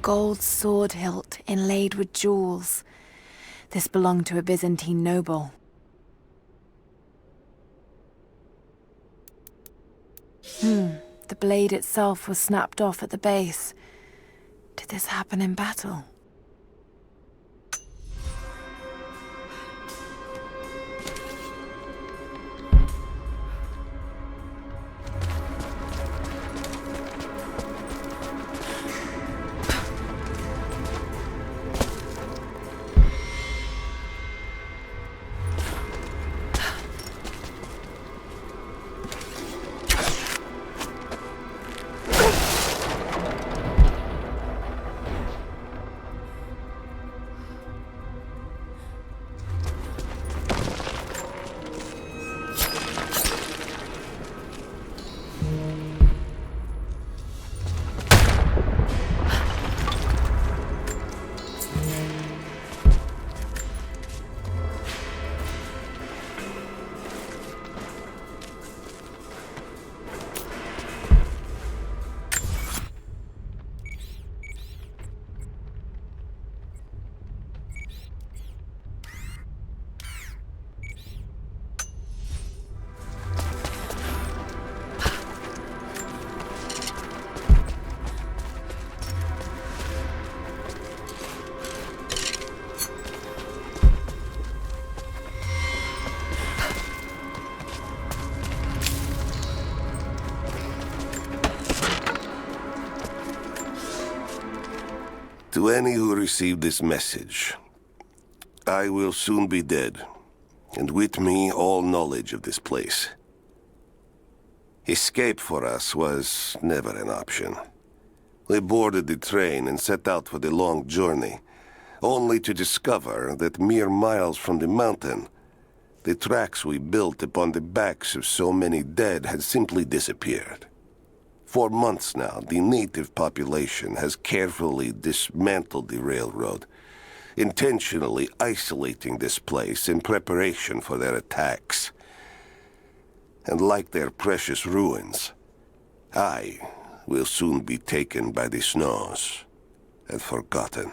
gold sword hilt inlaid with jewels. This belonged to a Byzantine noble. The blade itself was snapped off at the base. Did this happen in battle? To any who receive this message, I will soon be dead, and with me all knowledge of this place. Escape for us was never an option. We boarded the train and set out for the long journey, only to discover that mere miles from the mountain, the tracks we built upon the backs of so many dead had simply disappeared. For months now, the native population has carefully dismantled the railroad, intentionally isolating this place in preparation for their attacks. And like their precious ruins, I will soon be taken by the snows and forgotten.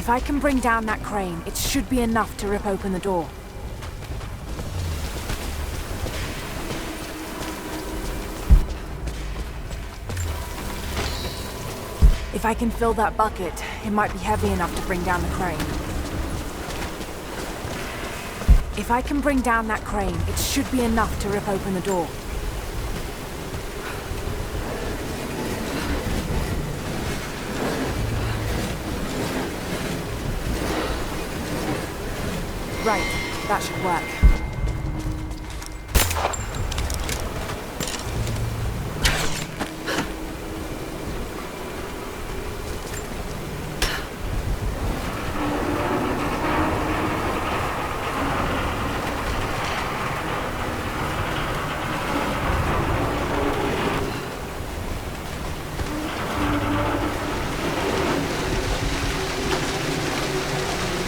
If I can bring down that crane, it should be enough to rip open the door. If I can fill that bucket, it might be heavy enough to bring down the crane. If I can bring down that crane, it should be enough to rip open the door. Right, that should work.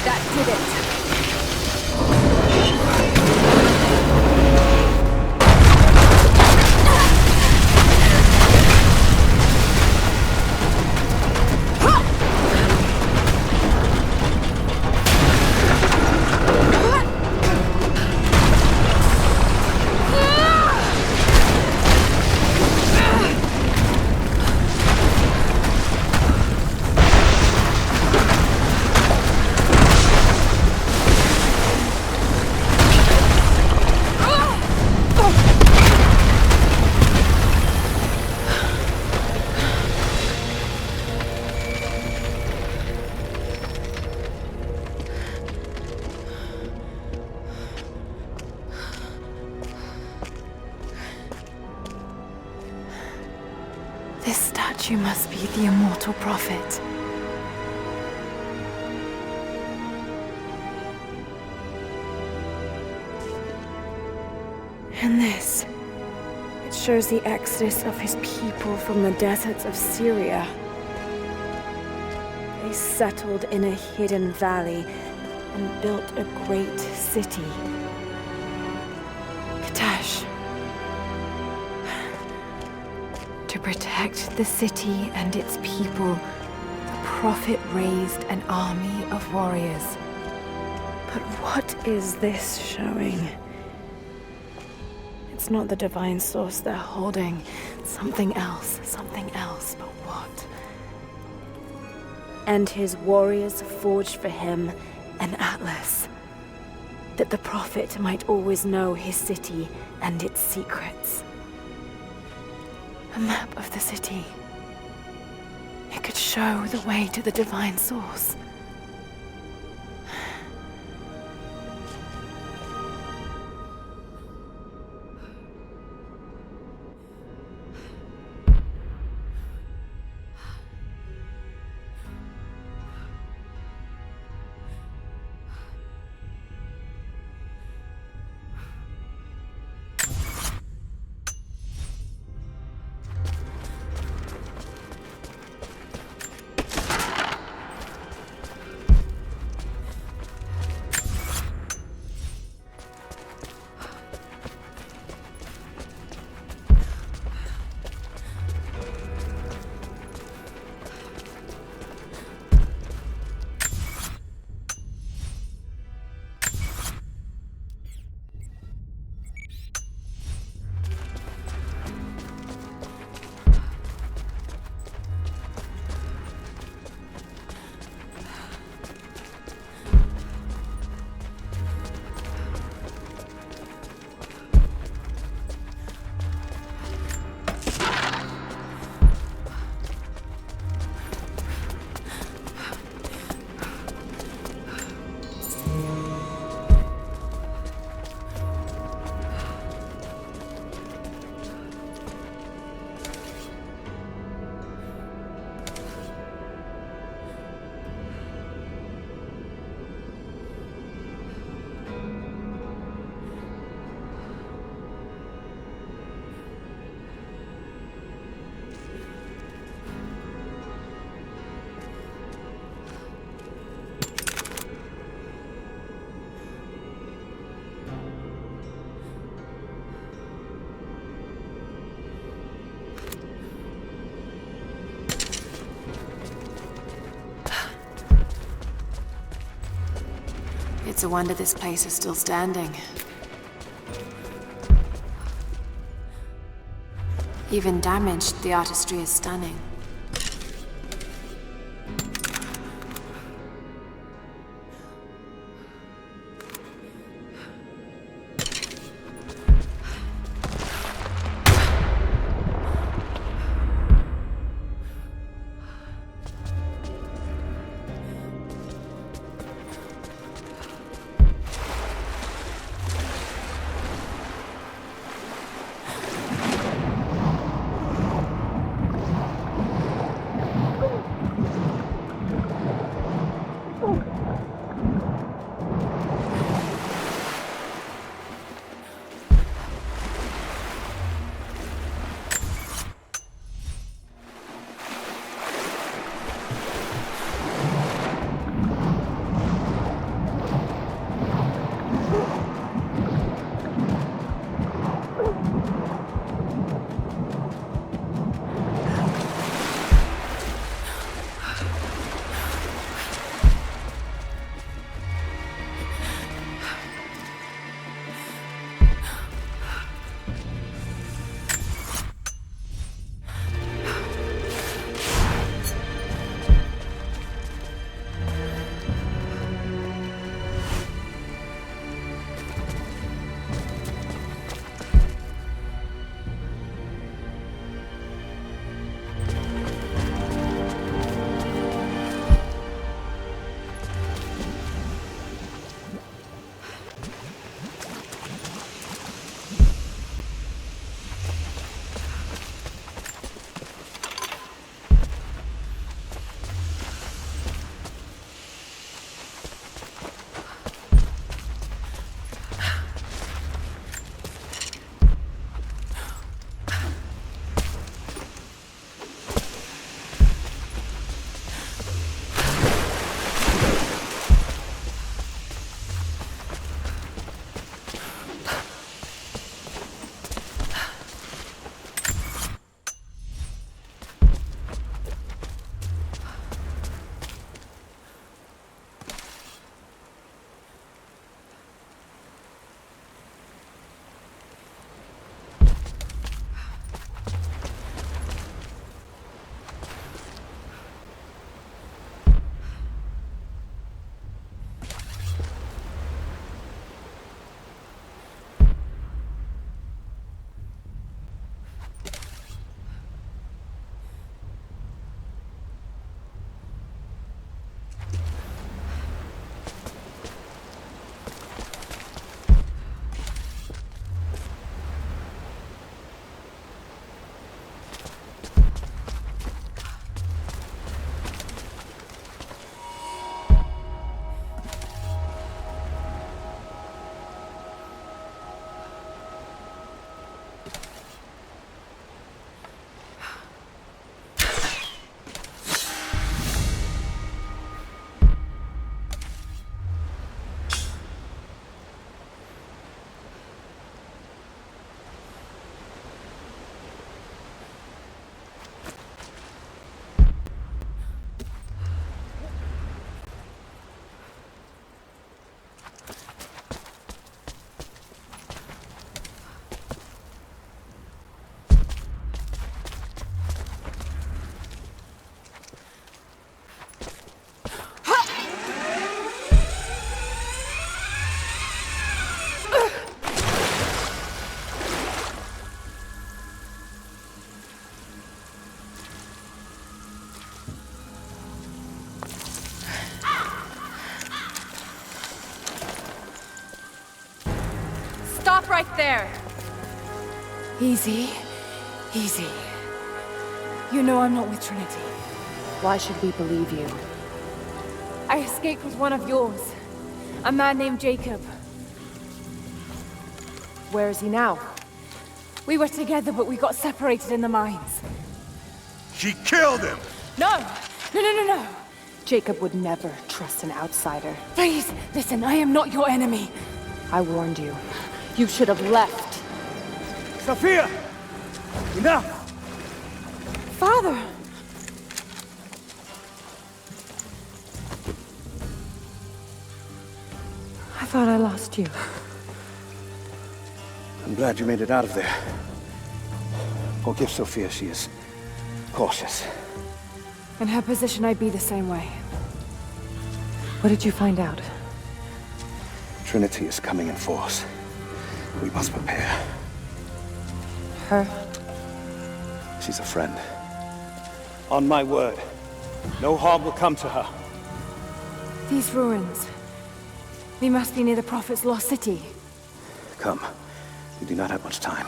That did it. This statue must be the immortal prophet. And this, it shows the exodus of his people from the deserts of Syria. They settled in a hidden valley and built a great city. Katash. To protect the city and its people, the prophet raised an army of warriors. But what is this showing? It's not the divine source they're holding. Something else, but what? And his warriors forged for him an atlas, that the prophet might always know his city and its secrets. A map of the city. It could show the way to the divine source. It's a wonder this place is still standing. Even damaged, the artistry is stunning. Stop right there! Easy. Easy. You know I'm not with Trinity. Why should we believe you? I escaped with one of yours. A man named Jacob. Where is he now? We were together, but we got separated in the mines. She killed him! No! No! Jacob would never trust an outsider. Please, listen, I am not your enemy. I warned you. You should have left. Sophia! Enough! Father! lost you. I'm glad you made it out of there. Forgive Sophia, she is cautious. In her position, I'd be the same way. What did you find out? Trinity is coming in force. We must prepare. Her? She's a friend. On my word, no harm will come to her. These ruins. They must be near the Prophet's lost city. Come. We do not have much time.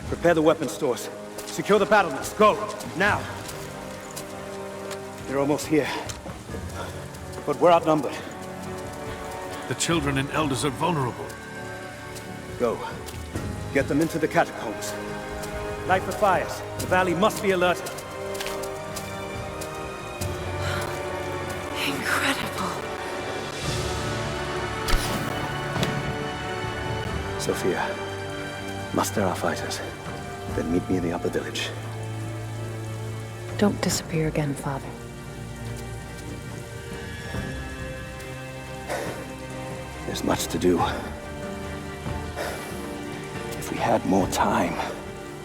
Prepare the weapon stores. Secure the battlements. Go! Now! They're almost here. But we're outnumbered. The children and elders are vulnerable. Go. Get them into the catacombs. Light the fires. The valley must be alerted. Incredible. Sophia, muster our fighters. Then meet me in the upper village. Don't disappear again, Father. There's much to do. If we had more time.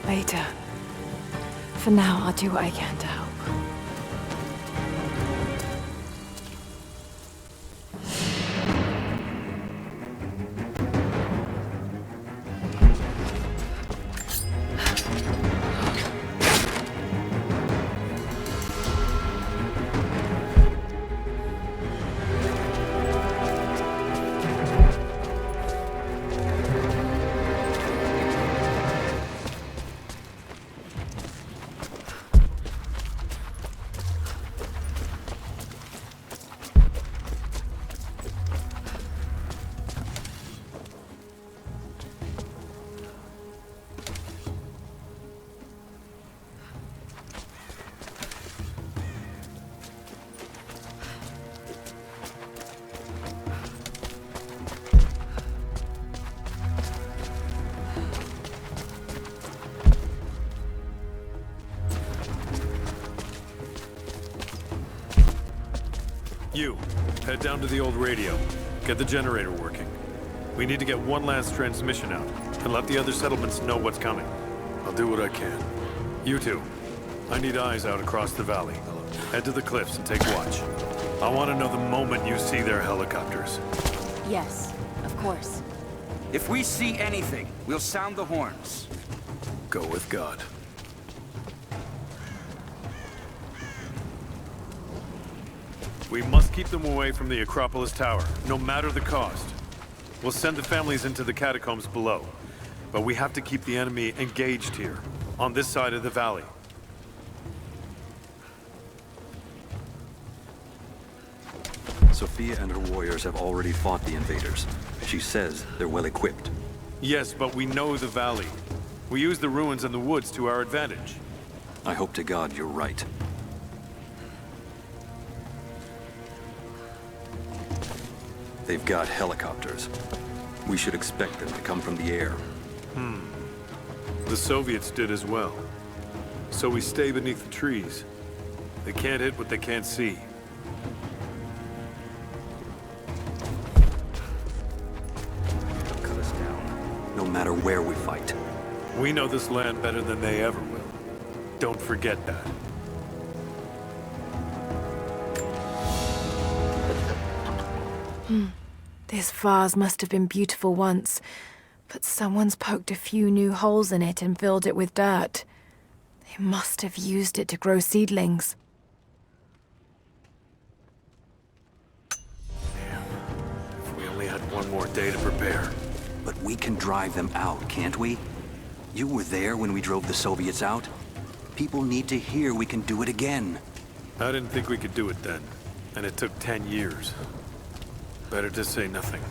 Later. For now, I'll do what I can to help. You, head down to the old radio. Get the generator working. We need to get one last transmission out, and let the other settlements know what's coming. I'll do what I can. You two, I need eyes out across the valley. Head to the cliffs and take watch. I want to know the moment you see their helicopters. Yes, of course. If we see anything, we'll sound the horns. Go with God. We must keep them away from the Acropolis Tower, no matter the cost. We'll send the families into the catacombs below, but we have to keep the enemy engaged here, on this side of the valley. Sophia and her warriors have already fought the invaders. She says they're well equipped. Yes, but we know the valley. We use the ruins and the woods to our advantage. I hope to God you're right. They've got helicopters. We should expect them to come from the air. The Soviets did as well. So we stay beneath the trees. They can't hit what they can't see. They'll cut us down, no matter where we fight. We know this land better than they ever will. Don't forget that. This vase must have been beautiful once, but someone's poked a few new holes in it and filled it with dirt. They must have used it to grow seedlings. If we only had one more day to prepare. But we can drive them out, can't we? You were there when we drove the Soviets out. People need to hear we can do it again. I didn't think we could do it then, and it took 10 years. Better to say nothing.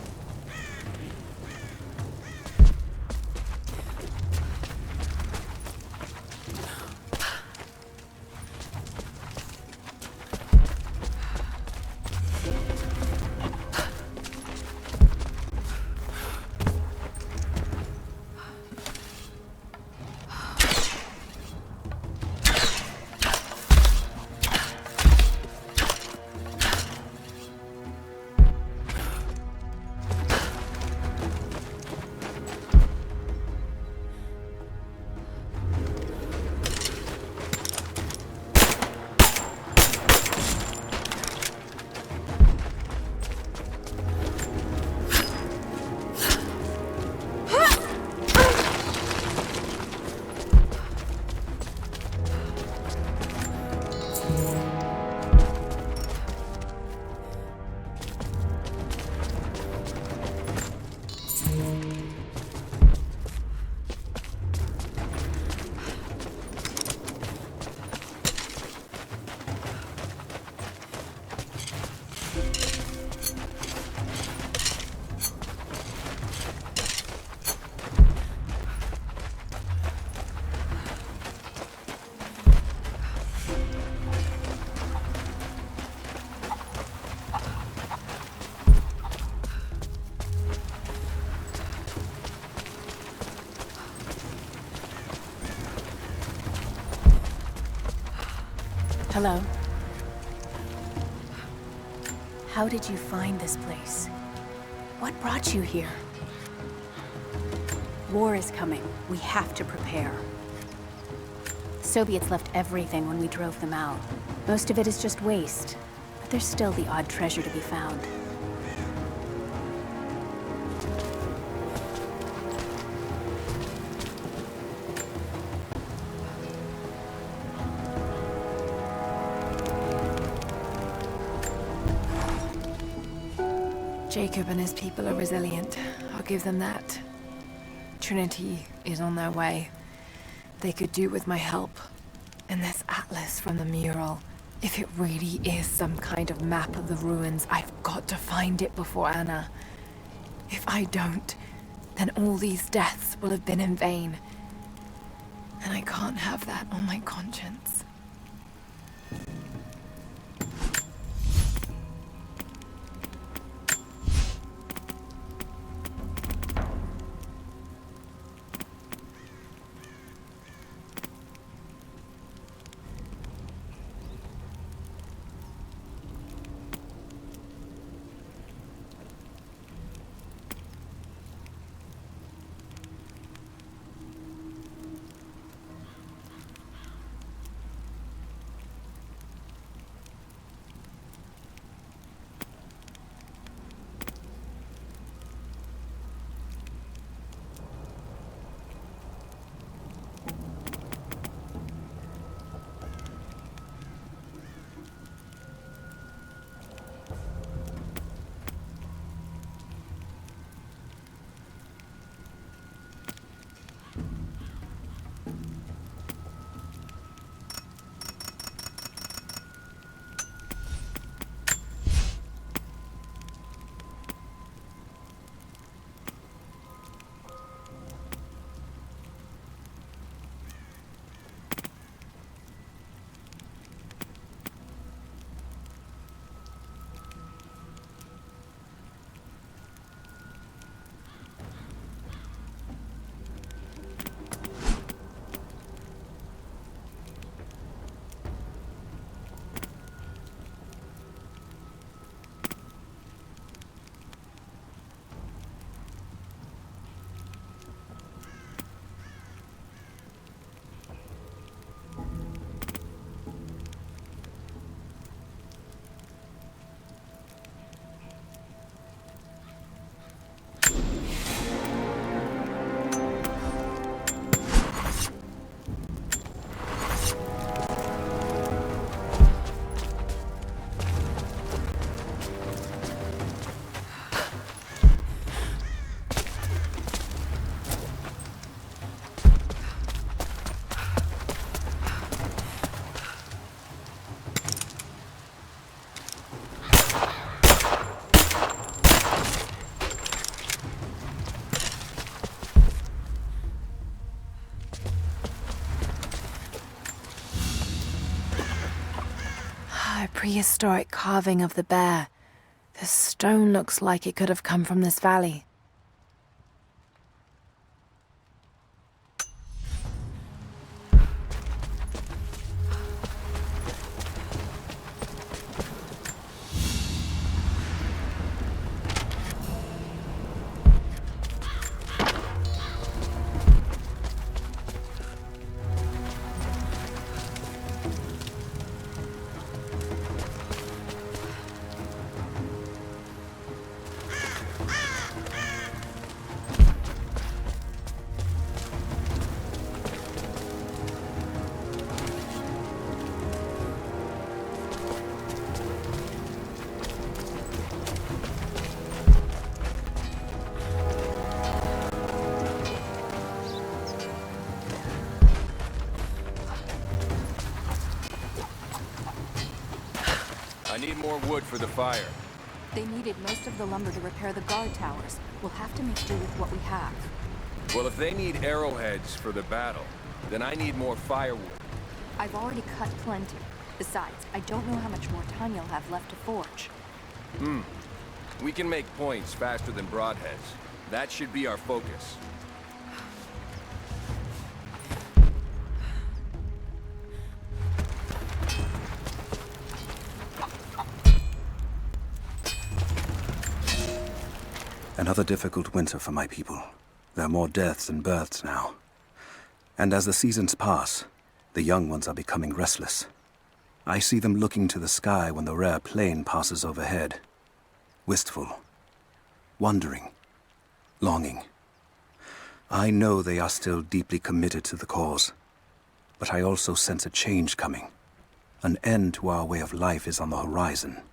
Hello. How did you find this place? What brought you here? War is coming. We have to prepare. The Soviets left everything when we drove them out. Most of it is just waste, but there's still the odd treasure to be found. Jacob and his people are resilient. I'll give them that. Trinity is on their way. They could do with my help. And this atlas from the mural. If it really is some kind of map of the ruins, I've got to find it before Anna. If I don't, then all these deaths will have been in vain. And I can't have that on my conscience. A prehistoric carving of the bear. The stone looks like it could have come from this valley. I need more wood for the fire. They needed most of the lumber to repair the guard towers. We'll have to make do with what we have. Well, if they need arrowheads for the battle, then I need more firewood. I've already cut plenty. Besides, I don't know how much more time you'll have left to forge. We can make points faster than broadheads. That should be our focus. Another difficult winter for my people. There are more deaths than births now. And as the seasons pass, the young ones are becoming restless. I see them looking to the sky when the rare plane passes overhead. Wistful. Wondering. Longing. I know they are still deeply committed to the cause. But I also sense a change coming. An end to our way of life is on the horizon.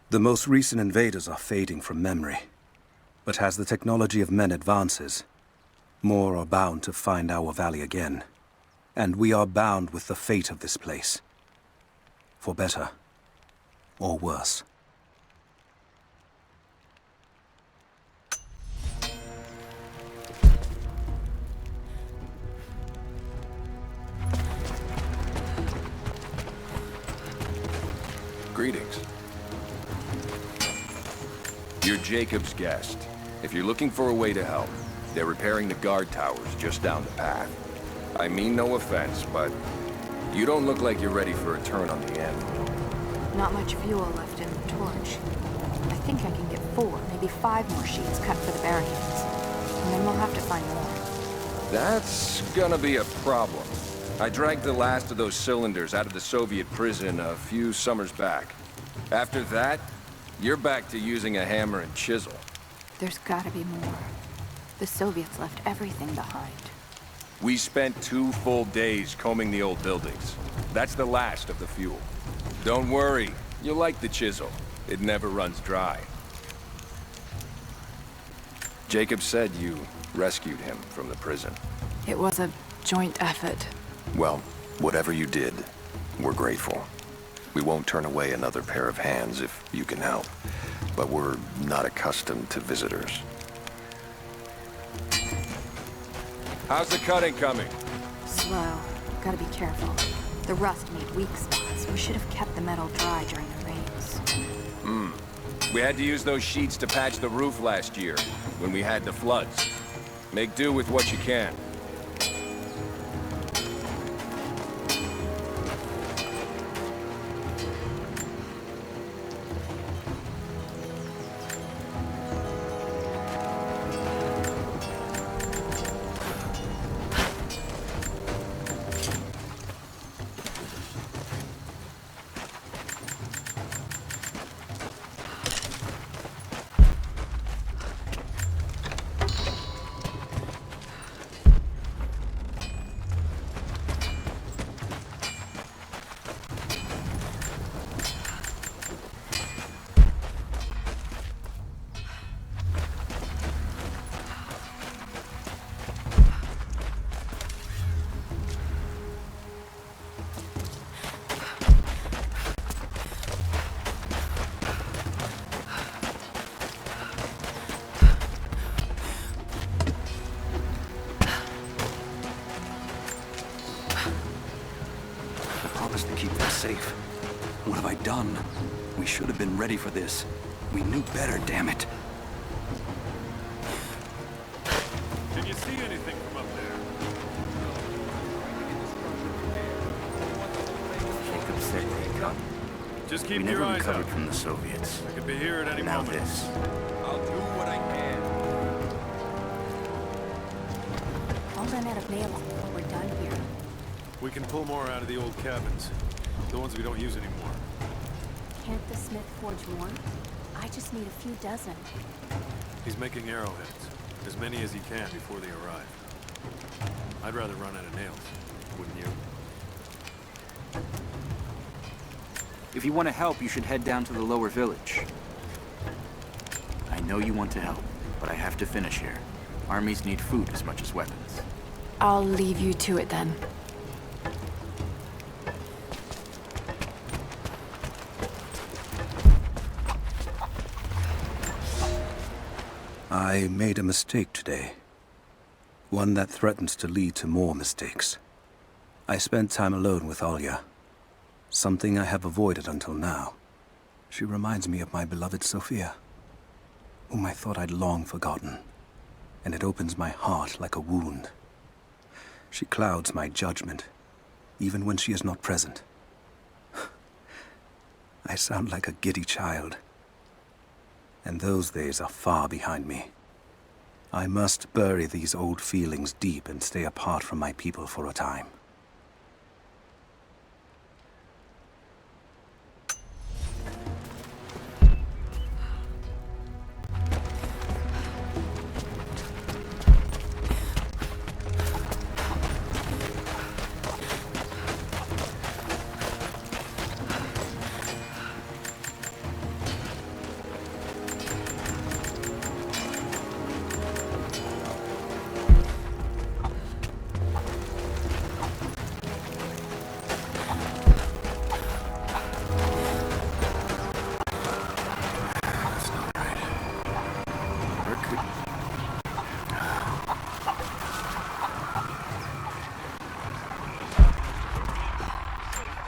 The most recent invaders are fading from memory. But as the technology of men advances, more are bound to find our valley again. And we are bound with the fate of this place. For better or worse. Greetings. You're Jacob's guest. If you're looking for a way to help, they're repairing the guard towers just down the path. I mean no offense, but you don't look like you're ready for a turn on the anvil. Not much fuel left in the torch. I think I can get 4, maybe 5 more sheets cut for the barricades. And then we'll have to find more. That's gonna be a problem. I dragged the last of those cylinders out of the Soviet prison a few summers back. After that, you're back to using a hammer and chisel. There's gotta be more. The Soviets left everything behind. We spent 2 full days combing the old buildings. That's the last of the fuel. Don't worry, you'll like the chisel. It never runs dry. Jacob said you rescued him from the prison. It was a joint effort. Well, whatever you did, we're grateful. We won't turn away another pair of hands if you can help. But we're not accustomed to visitors. How's the cutting coming? Slow. Gotta be careful. The rust made weak spots. We should have kept the metal dry during the rains. We had to use those sheets to patch the roof last year, when we had the floods. Make do with what you can. Safe. What have I done? We should have been ready for this. We knew better, damn it. Can you see anything from up there? Jacob said they'd come. Just keep We your never eyes recovered out. from the Soviets. I could be here at any Now moment. this. I'll do what I can. I'll run out of nails before we're done here. We can pull more out of the old cabins. The ones we don't use anymore. Can't the smith forge more? I just need a few dozen. He's making arrowheads. As many as he can before they arrive. I'd rather run out of nails. Wouldn't you? If you want to help, you should head down to the lower village. I know you want to help, but I have to finish here. Armies need food as much as weapons. I'll leave you to it then. I made a mistake today. One that threatens to lead to more mistakes. I spent time alone with Olya. Something I have avoided until now. She reminds me of my beloved Sophia, whom I thought I'd long forgotten. And it opens my heart like a wound. She clouds my judgment, even when she is not present. I sound like a giddy child. And those days are far behind me. I must bury these old feelings deep and stay apart from my people for a time.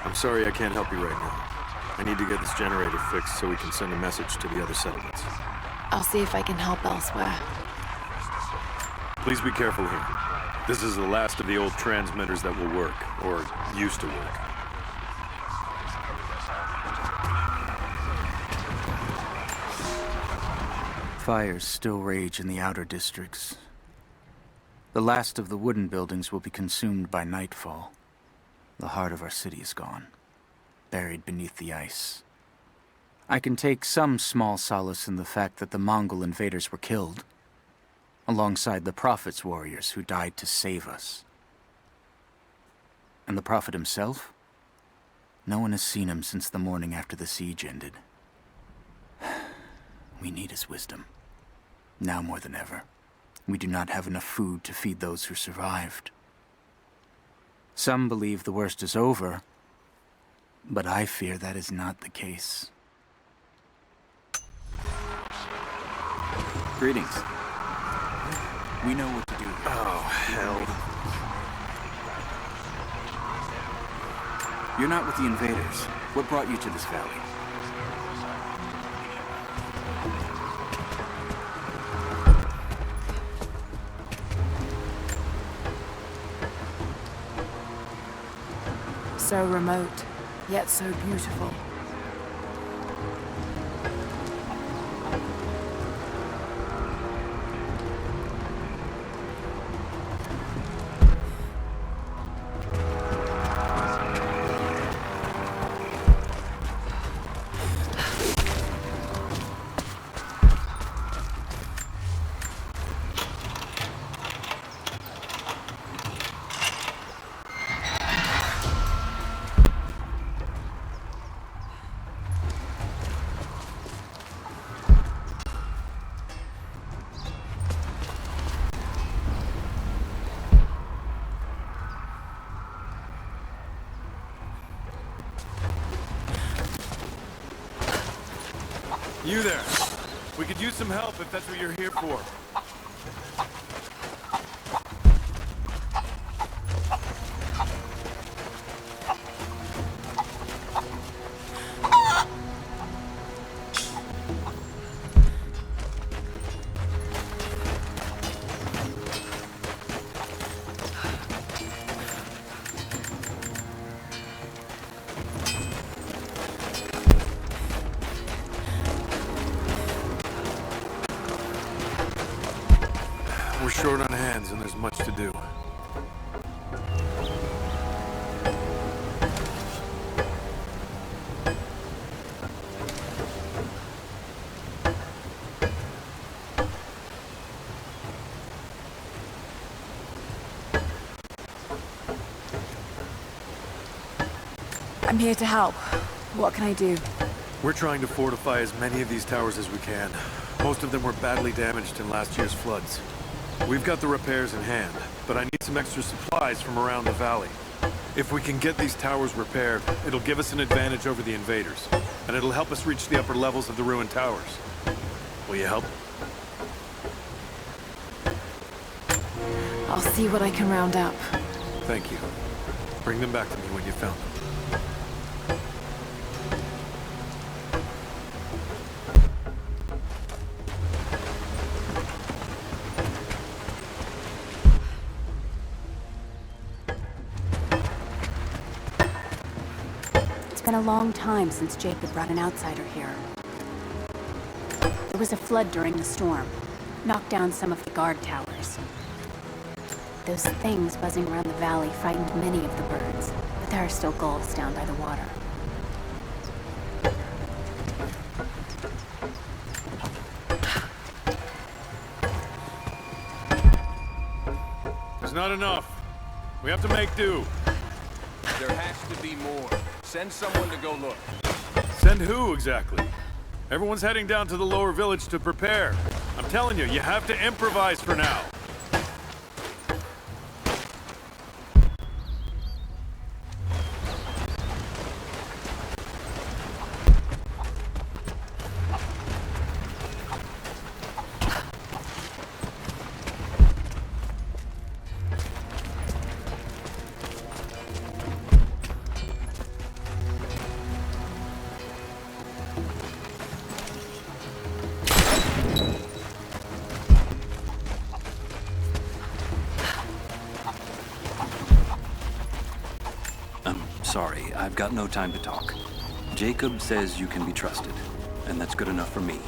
I'm sorry I can't help you right now. I need to get this generator fixed so we can send a message to the other settlements. I'll see if I can help elsewhere. Please be careful here. This is the last of the old transmitters that will work, or used to work. Fires still rage in the outer districts. The last of the wooden buildings will be consumed by nightfall. The heart of our city is gone, buried beneath the ice. I can take some small solace in the fact that the Mongol invaders were killed, alongside the Prophet's warriors who died to save us. And the Prophet himself? No one has seen him since the morning after the siege ended. We need his wisdom. Now more than ever. We do not have enough food to feed those who survived. Some believe the worst is over, but I fear that is not the case. Greetings. We know what to do. Oh, hell. You're not with the invaders. What brought you to this valley? So remote, yet so beautiful. You there. We could use some help if that's what you're here for. We're short on hands and there's much to do. I'm here to help. What can I do? We're trying to fortify as many of these towers as we can. Most of them were badly damaged in last year's floods. We've got the repairs in hand, but I need some extra supplies from around the valley. If we can get these towers repaired, it'll give us an advantage over the invaders, and it'll help us reach the upper levels of the ruined towers. Will you help? I'll see what I can round up. Thank you. Bring them back to me when you found them. It's been a long time since Jacob brought an outsider here. There was a flood during the storm. knocked down some of the guard towers. Those things buzzing around the valley frightened many of the birds, but there are still gulls down by the water. There's not enough. We have to make do. There has to be more. Send someone to go look. Send who, exactly? Everyone's heading down to the lower village to prepare. I'm telling you, you have to improvise for now. Sorry, I've got no time to talk. Jacob says you can be trusted, and that's good enough for me.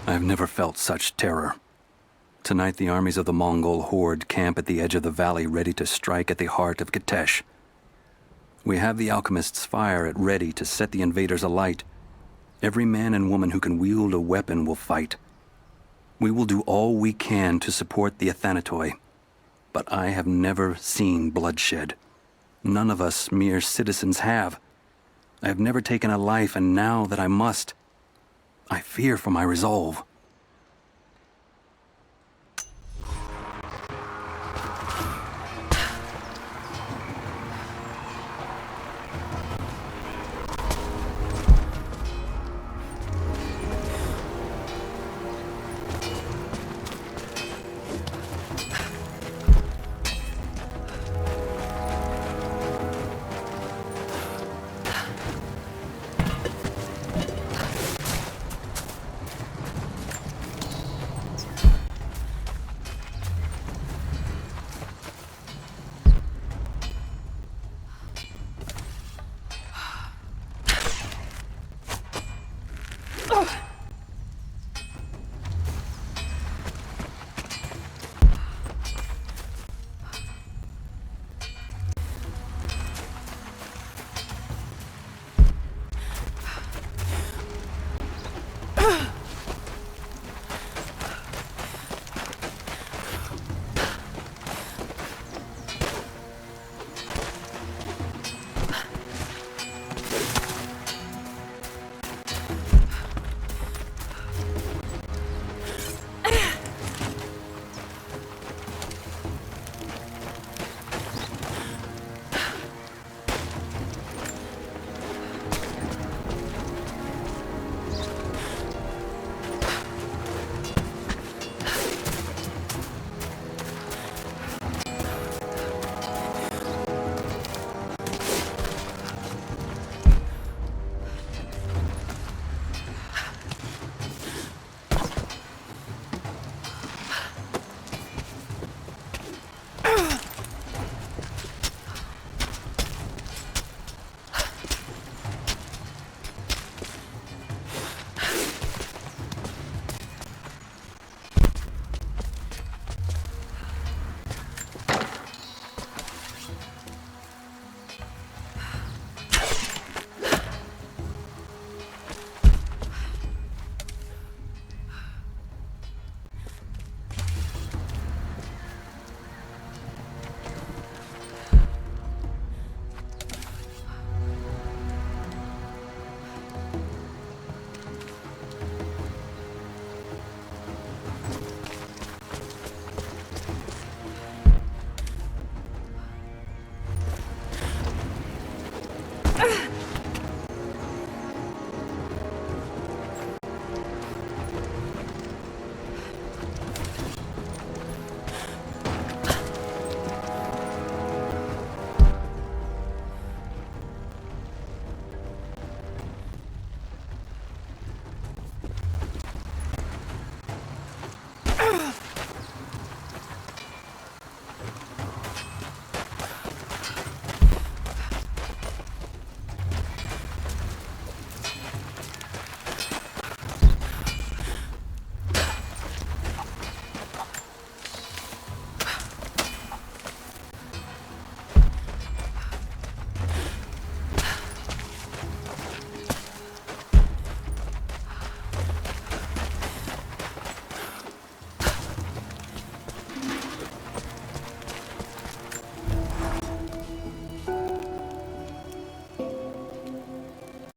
I've never felt such terror. Tonight the armies of the Mongol horde camp at the edge of the valley ready to strike at the heart of Kitezh. We have the alchemist's fire at ready to set the invaders alight. Every man and woman who can wield a weapon will fight. We will do all we can to support the Athanatoi, but I have never seen bloodshed. None of us mere citizens have. I have never taken a life, and now that I must, I fear for my resolve.